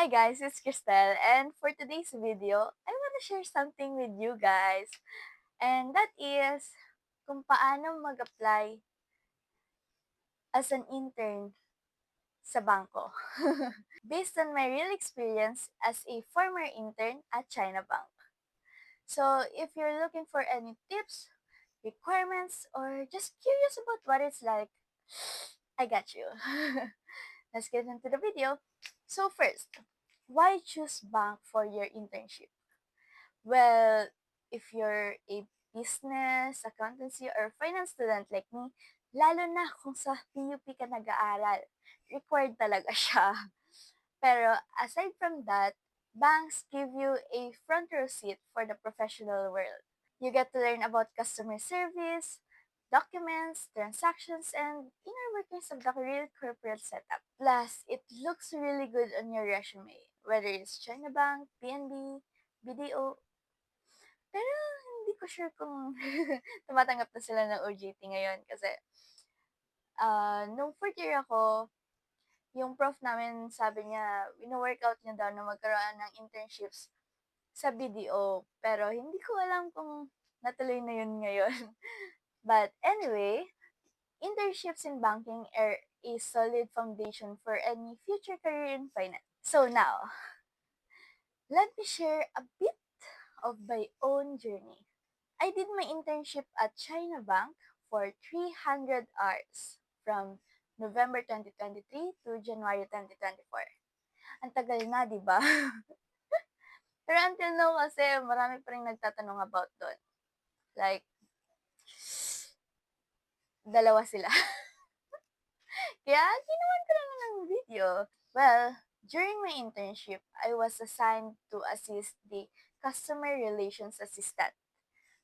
Hi guys, it's Cristel, and for today's video, I want to share something with you guys. And that is kung paano mag-apply as an intern sa bangko. Based on my real experience as a former intern at China Bank. So, if you're looking for any tips, requirements, or just curious about what it's like, I got you. Let's get into the video. So first, why choose bank for your internship? Well, if you're a business, accountancy, or finance student like me, lalo na kung sa PUP ka nag-aaral, required talaga siya. Pero aside from that, banks give you a front row seat for the professional world. You get to learn about customer service, documents, transactions, and inner workings of the real corporate setup. Plus, it looks really good on your resume, whether it's China Bank, PNB, BDO. Pero hindi ko sure kung tumatanggap na sila ng OJT ngayon kasi nung fourth year ako, yung prof namin sabi niya, wino-workout niya daw na magkaroon ng internships sa BDO. Pero hindi ko alam kung natuloy na yun ngayon. But anyway, internships in banking are a solid foundation for any future career in finance. So now, let me share a bit of my own journey. I did my internship at China Bank for 300 hours from November 2023 to January 2024. Ang tagal na, di ba? Pero until now kasi marami pa rin nagtatanong about doon. Like, dalawa sila. Kaya ginawan ko na lang ng video. Well, during my internship, I was assigned to assist the customer relations assistant,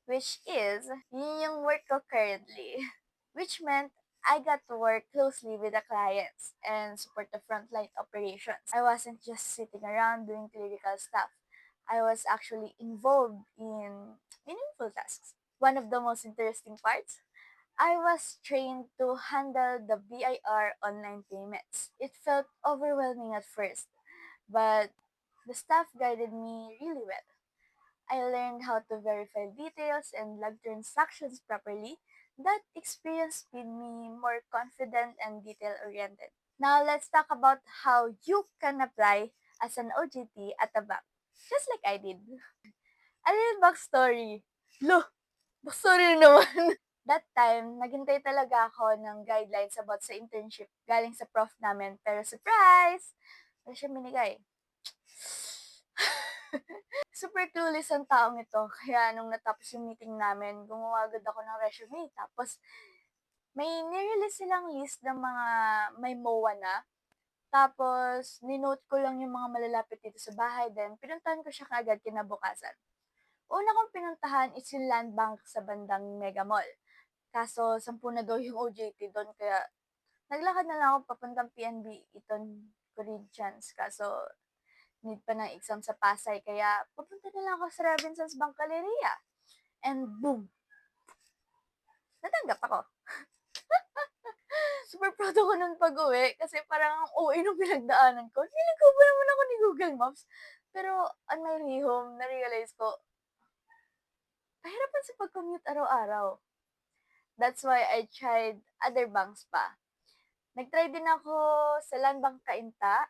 which is yun yung work ko currently. Which meant I got to work closely with the clients and support the frontline operations. I wasn't just sitting around doing clerical stuff. I was actually involved in meaningful tasks. One of the most interesting parts, I was trained to handle the BIR online payments. It felt overwhelming at first, but the staff guided me really well. I learned how to verify details and log transactions properly. That experience made me more confident and detail-oriented. Now let's talk about how you can apply as an OJT at a bank, just like I did. A little backstory. Lo, backstory na naman. That time, naghintay talaga ako ng guidelines about sa internship galing sa prof namin. Pero surprise! Wala siya binigay. Super clueless ang taong ito. Kaya nung natapos yung meeting namin, gumawa agad ako ng resume. Tapos, may nirelease silang list ng mga may MOA na. Tapos, ninote ko lang yung mga malalapit dito sa bahay. Then, pinuntahan ko siya kaagad kinabukasan. Una kong pinuntahan is yung land bank sa bandang Mega Mall. Kaso, 10 na daw yung OJT doon. Kaya, naglakad na lang ako papuntang PNB Eton Corinthians. Kaso, need pa ng exam sa Pasay. Kaya, pupunta na lang ako sa Robinsons Bank Galleria. And boom! Natanggap ako. Super proud ako nun pag-uwi kasi parang ang OA nung pinagdaanan ko. Niligaw ba naman ako ni Google Maps? Pero on my way home, na-realize ko, pahirapan sa pag-commute araw-araw. That's why I tried other banks pa. Nag-try din ako sa Land Bank Cainta.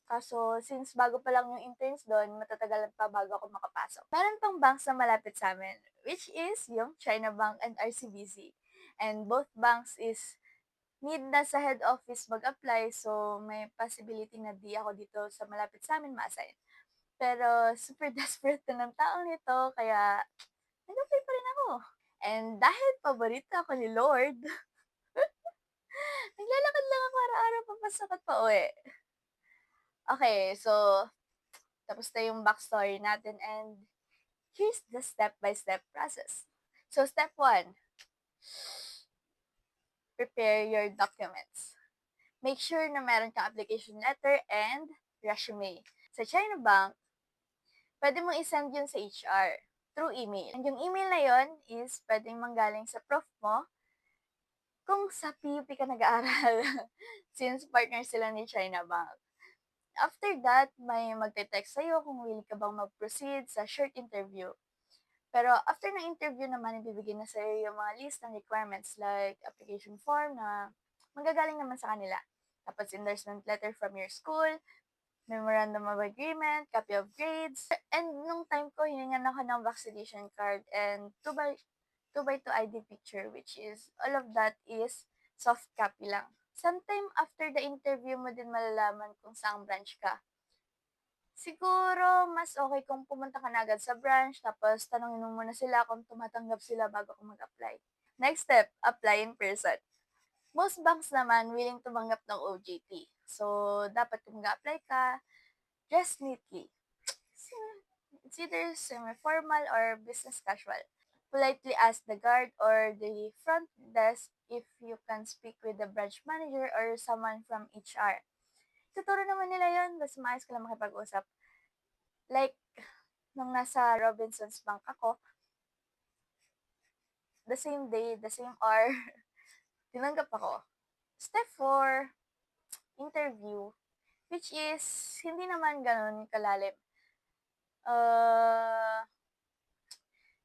Kaso, since bago pa lang yung interns doon, matatagalan pa bago ako makapasok. Meron pang banks na malapit sa amin, which is yung China Bank and RCBC. And both banks is need na sa head office mag-apply, so may possibility na di ako dito sa malapit sa amin ma-assign. Pero super desperate na ng taong nito, kaya nag-apply pa rin ako. And dahil paborito ako ni Lord, naglalakad lang ako araw-araw papasok at pauwi. Okay, so tapos na yung backstory natin and here's the step-by-step process. So step 1, prepare your documents. Make sure na meron kang application letter and resume. Sa China Bank, pwede mong isend yun sa HR through email. And yung email na yun is pwedeng manggaling sa prof mo kung sa PUP ka nag-aaral since partner sila ni China Bank. After that, may magte-text sa'yo kung willing ka bang mag-proceed sa short interview. Pero after ng interview naman, ibibigay na sa'yo yung mga list ng requirements like application form na manggagaling naman sa kanila. Tapos endorsement letter from your school, memorandum of agreement, copy of grades. And nung time ko, hiningan ako ng vaccination card and 2x2 ID picture, which is, all of that is soft copy lang. Sometime after the interview mo din malalaman kung saang branch ka. Siguro mas okay kung pumunta ka na agad sa branch tapos tanungin mo muna sila kung tumatanggap sila bago ka mag-apply. Next step, apply in person. Most banks naman willing tumanggap ng OJT. So, dapat kung mag-apply ka, dress neatly. It's either semi-formal or business casual. Politely ask the guard or the front desk if you can speak with the branch manager or someone from HR. Tuturo naman nila yun, basta maayos ka lang makipag-usap. Like, nung nasa Robinsons Bank ako, the same day, the same hour, tinanggap ako. Step 4, interview, which is hindi naman ganun kalalim.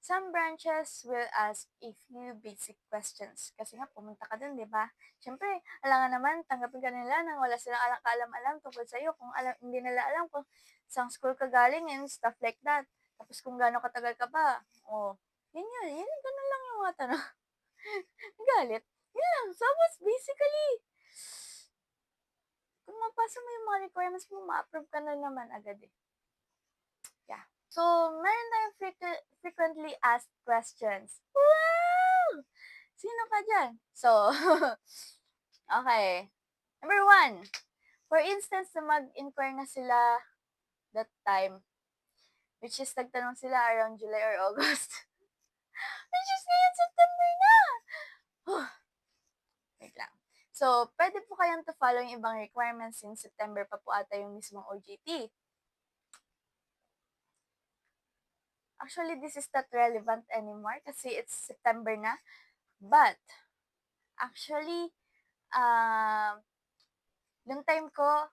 Some branches will ask a few basic questions. Kasi nga, pumunta ka dun, di ba? Siyempre, alangan naman, tanggapin ka nila nang wala silang kaalam-alam tungkol sa'yo. Kung hindi nila alam kung saan school ka galing and stuff like that. Tapos kung gaano katagal ka ba. Oh, yun, ganun lang yung mga tanong. Galit. Yun lang. So, basically, kung mapasa mo yung mga requirements mo, ma-approve ka na naman agad eh. Yeah. So, meron tayong frequently asked questions. Wow! Sino ka dyan? So, okay. Number 1. For instance, na mag-inquire na sila that time, which is nagtanong sila around July or August. Which is ngayon September na! Wait lang. So, pwede po kayang to follow yung ibang requirements since September pa po ata yung mismong OJT. Actually, this is not relevant anymore kasi it's September na. But, actually, yung time ko,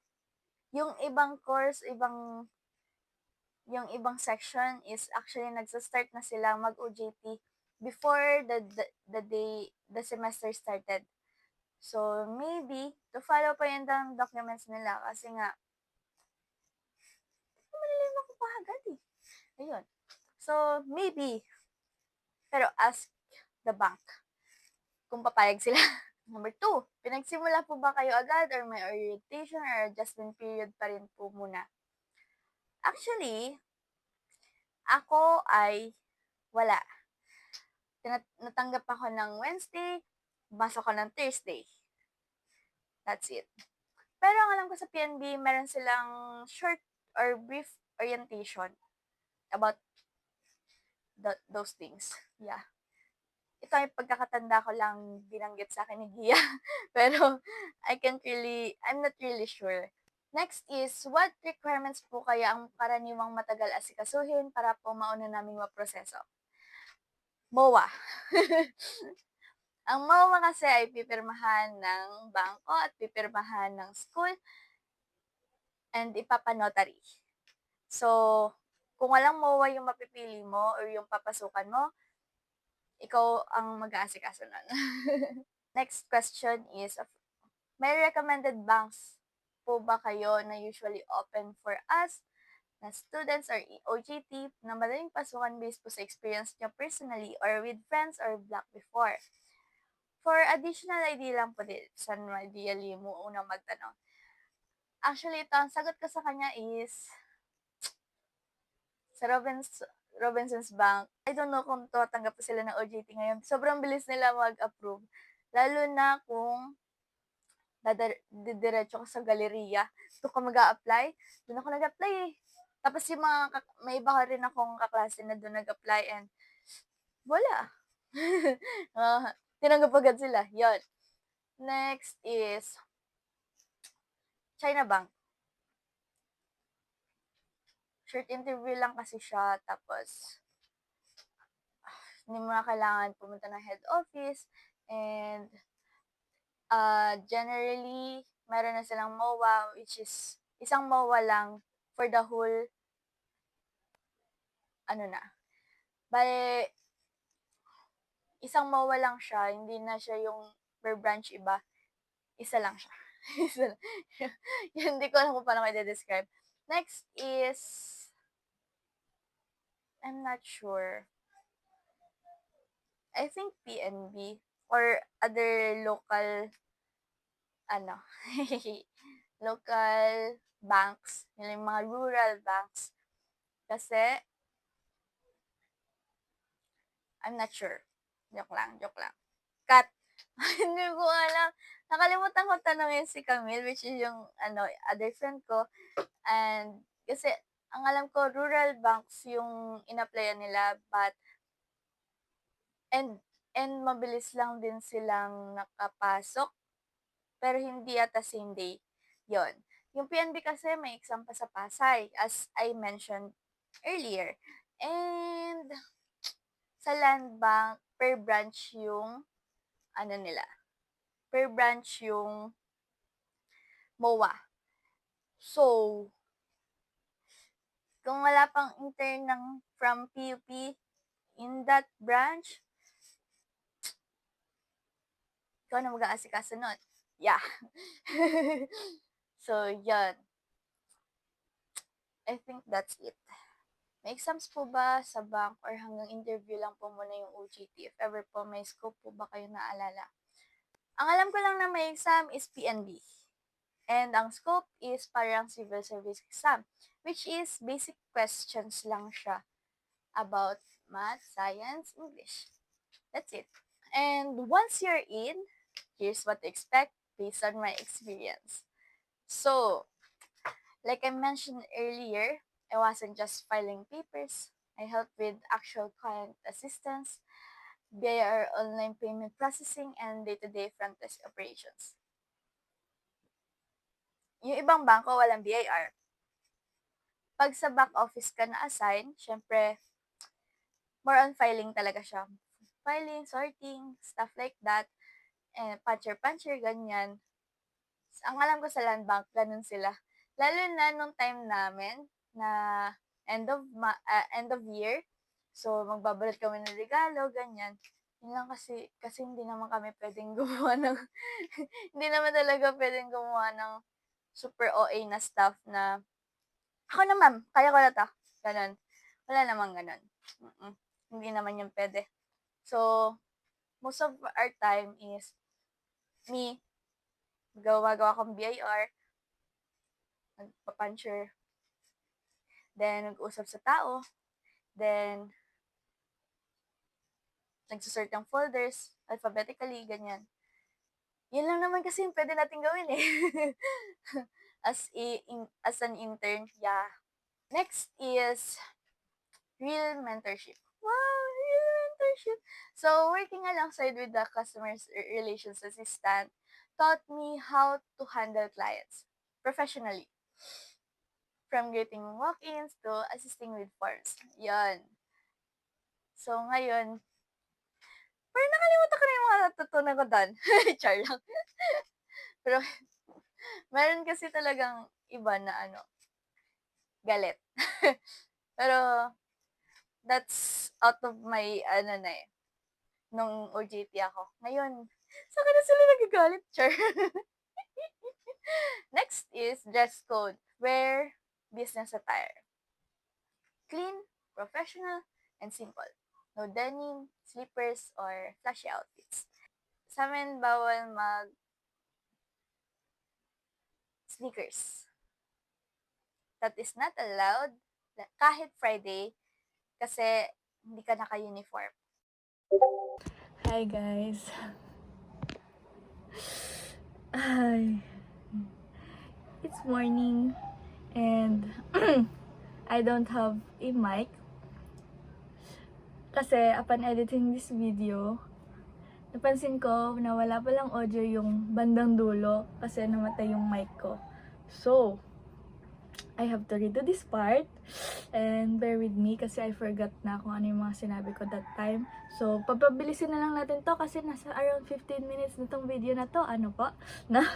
yung ibang course, yung ibang section is actually nagsa-start na sila mag-OJT before the semester started. So, maybe, to follow pa yun ng documents nila kasi nga, malilima ko pa agad eh. Ayun. So, maybe, pero ask the bank kung papayag sila. Number 2, pinagsimula po ba kayo agad or may orientation or adjustment period pa rin po muna? Actually, ako ay wala. Natanggap ako ng Wednesday, pasok ko ng Thursday. That's it. Pero ang alam ko sa PNB, meron silang short or brief orientation about those things. Yeah. Ito ay pagkakatanda ko lang binanggit sa akin ni Gia. Pero I'm not really sure. Next is, what requirements po kaya ang karaniwang matagal asikasuhin para po mauna naming maproseso? MOA. Ang MOA kasi ay pipirmahan ng bangko at pipirmahan ng school and ipapanotary. So, kung walang MOA yung mapipili mo or yung papasukan mo, ikaw ang mag-aasikaso nun. Next question is, may recommended banks po ba kayo na usually open for us na students or OJT na madaling pasukan based po sa experience nyo personally or with friends or block before? For additional idea lang po din, saan ideally mo unang magtanong. Actually, ito, ang sagot ko sa kanya is sa Robinsons Bank. I don't know kung tatanggap pa sila ng OJT ngayon. Sobrang bilis nila mag-approve. Lalo na kung didiretso ka sa galeriya, doon ka mag-a-apply. Doon ako nag-apply eh. Tapos yung may iba ka rin akong kaklase na doon nag-apply and wala. Tinanggap agad sila. Yon. Next is China Bank. Short interview lang kasi siya. Tapos, hindi mo na kailangan pumunta ng head office. And, generally, meron na silang MOA, which is isang MOA lang for the whole, ano na, bale, isang MOA lang siya, hindi na siya yung per branch iba, isa lang siya. Isa lang. Yun, hindi ko alam kung paano ko i-describe. Next is, I'm not sure. I think PNB or other local, ano, local banks, yung mga rural banks. Kasi, I'm not sure. Joke lang, joke lang. Cut. Hindi ko alam. Nakalimutan ko tanongin si Camille, which is yung other friend ko. And kasi ang alam ko rural banks yung in-applyan nila, but and mabilis lang din silang nakapasok, pero hindi yata same day. Yon. Yung PNB kasi may exam pa sa Pasay, as I mentioned earlier. And sa land bank, per branch yung nila, per branch yung MOA. So, kung wala pang intern ng from PUP in that branch, ikaw na mag-aasikaso nun. Yeah. So, yun. I think that's it. May exams po ba sa bank or hanggang interview lang po muna yung OJT? If ever po may scope po ba kayo naalala? Ang alam ko lang na may exam is PNB. And ang scope is parang civil service exam, which is basic questions lang siya about math, science, English. That's it. And once you're in, here's what to expect based on my experience. So, like I mentioned earlier, I wasn't just filing papers. I helped with actual client assistance, BIR online payment processing, and day-to-day front desk operations. Yung ibang bangko walang BIR. Pag sa back office ka na-assign, syempre, more on filing talaga siya. Filing, sorting, stuff like that. Puncher-puncher, ganyan. Ang alam ko sa land bank, ganun sila. Lalo na nung time namin na end of year. So, magbabalot kami ng regalo, ganyan. Yun lang kasi hindi naman kami pwedeng gumawa ng, hindi naman talaga pwedeng gumawa ng super OA na stuff na, ako na ma'am, kaya ko na to. Ganun. Wala namang ganun. Hindi naman yung pwede. So, most of our time is me, gawa akong BIR, nagpa-puncher, then nag-usap sa tao, then nagsusort ng folders, alphabetically, ganyan. Yun lang naman kasi yung pwede natin gawin eh. As an intern, yeah. Next is real mentorship. Wow, real mentorship. So, working alongside with the customer relations assistant taught me how to handle clients professionally. From greeting walk-ins to assisting with forms. Yan. So, ngayon, parang nakalimutan ko na yung mga natutunan ko doon. Char lang. Pero, meron kasi talagang iba na galit. Pero, that's out of my, nung OJT ako. Ngayon, sa akin na sila nagagalit, char. Next is dress code. Wear business attire. Clean, professional, and simple. No denim, slippers, or flashy outfits. Sa amin, bawal sneakers. That is not allowed kahit Friday kasi hindi ka naka-uniform. Hi guys. Hi. It's morning and I don't have a mic kasi upon editing this video, napansin ko na wala palang audio yung bandang dulo kasi namatay yung mic ko. So, I have to redo this part and bear with me kasi I forgot na kung ano yung mga sinabi ko that time. So, papabilisin na lang natin to kasi nasa around 15 minutes na tong video na to. Ano po? Na?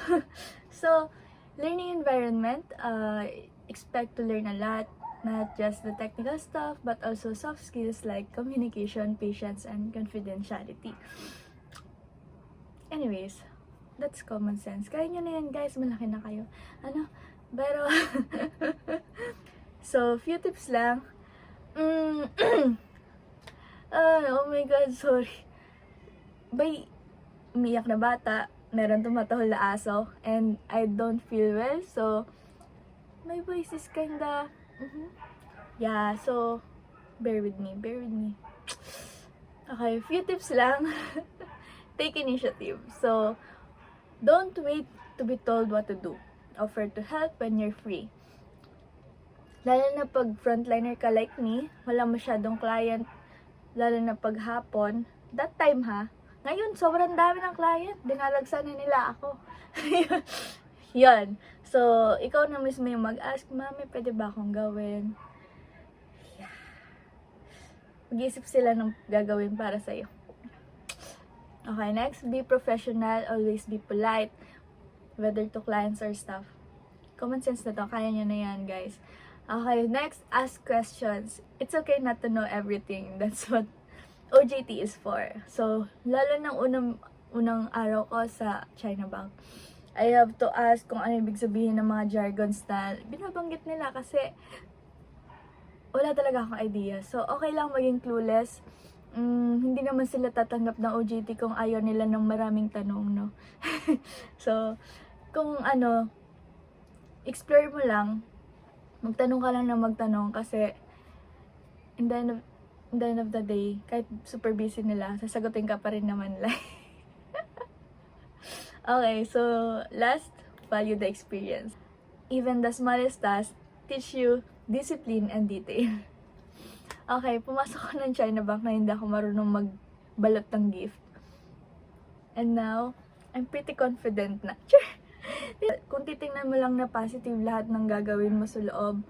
So, learning environment, expect to learn a lot, not just the technical stuff, but also soft skills like communication, patience, and confidentiality. Anyways, that's common sense. Kaya nyo na yan, guys. Malaki na kayo. Pero, so, few tips lang. Oh my God, sorry. Umiyak na bata, meron tumatahol na aso, and I don't feel well, so, my voice is kinda, yeah, so, bear with me. Okay, few tips lang. Take initiative. So, don't wait to be told what to do. Offer to help when you're free. Lalo na pag frontliner ka like me, wala masyadong client, lalo na pag hapon, that time ngayon, sobrang dami ng client, dinalagsan na nila ako. Yun. So, ikaw na mismo yung mag-ask, Mami, pwede ba akong gawin? Yeah. Mag-isip sila ng gagawin para sa'yo. Okay, next, be professional, always be polite, whether to clients or staff. Common sense na to, kaya nyo na yan, guys. Okay, next, ask questions. It's okay not to know everything. That's what OJT is for. So, lalo ng unang araw ko sa China Bank, I have to ask kung ano ibig sabihin ng mga jargons na binabanggit nila kasi wala talaga akong idea. So, okay lang maging clueless. Hindi naman sila tatanggap ng OJT kung ayaw nila ng maraming tanong, no? So, kung explore mo lang, magtanong ka lang na magtanong kasi in the end of the day, kahit super busy nila, sasagutin ka pa rin naman nila. Okay, so last, value the experience. Even the smallest tasks teach you discipline and detail. Okay, pumasok ko ng China Bank na hindi ako marunong magbalot ng gift. And now, I'm pretty confident na. Kung titingnan mo lang na positive lahat ng gagawin mo sa loob,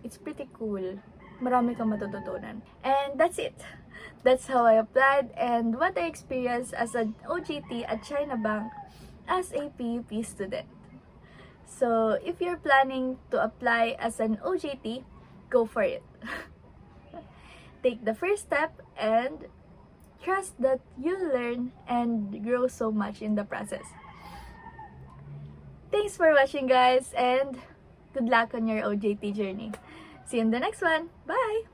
it's pretty cool. Marami kang matututunan. And that's it. That's how I applied and what I experienced as an OJT at China Bank as a PUP student. So, if you're planning to apply as an OJT, go for it. Take the first step and trust that you'll learn and grow so much in the process. Thanks for watching, guys, and good luck on your OJT journey. See you in the next one. Bye!